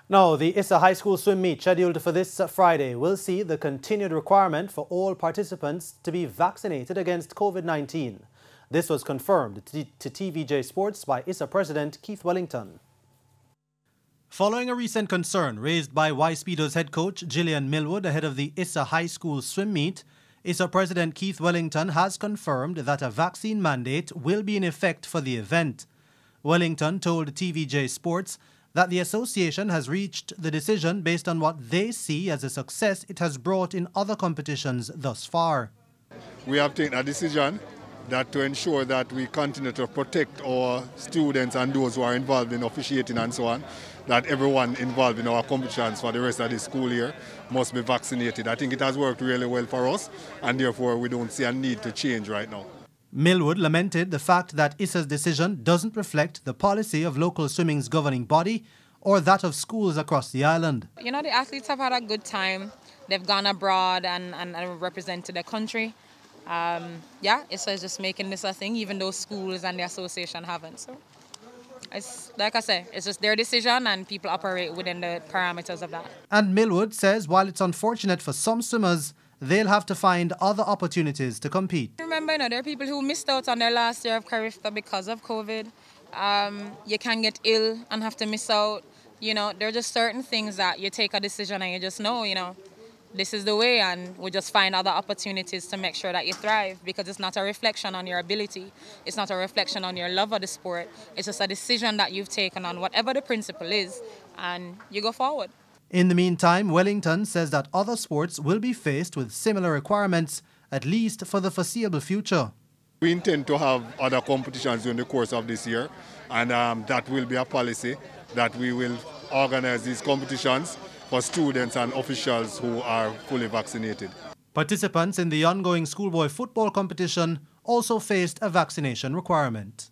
Now, the Issa High School swim meet scheduled for this Friday will see the continued requirement for all participants to be vaccinated against COVID-19. This was confirmed to TVJ Sports by Issa President Keith Wellington. Following a recent concern raised by Y-Speedo's head coach Gillian Millwood ahead of the Issa High School swim meet, Issa President Keith Wellington has confirmed that a vaccine mandate will be in effect for the event. Wellington told TVJ Sports that the association has reached the decision based on what they see as a success it has brought in other competitions thus far. We have taken a decision that to ensure that we continue to protect our students and those who are involved in officiating and so on, that everyone involved in our competitions for the rest of the school year must be vaccinated. I think it has worked really well for us, and therefore we don't see a need to change right now. Millwood lamented the fact that Issa's decision doesn't reflect the policy of local swimming's governing body or that of schools across the island. You know, the athletes have had a good time. They've gone abroad and represented their country. Yeah, Issa is just making this a thing, even though schools and the association haven't. So, it's, like I say, it's just their decision and people operate within the parameters of that. And Millwood says while it's unfortunate for some swimmers, they'll have to find other opportunities to compete. Remember, you know, there are people who missed out on their last year of Carifta because of COVID. You can get ill and have to miss out. You know, there are just certain things that you take a decision and you just know, you know, this is the way, and we just find other opportunities to make sure that you thrive, because it's not a reflection on your ability. It's not a reflection on your love of the sport. It's just a decision that you've taken on whatever the principle is, and you go forward. In the meantime, Wellington says that other sports will be faced with similar requirements, at least for the foreseeable future. We intend to have other competitions during the course of this year, and that will be a policy that we will organize these competitions for students and officials who are fully vaccinated. Participants in the ongoing schoolboy football competition also faced a vaccination requirement.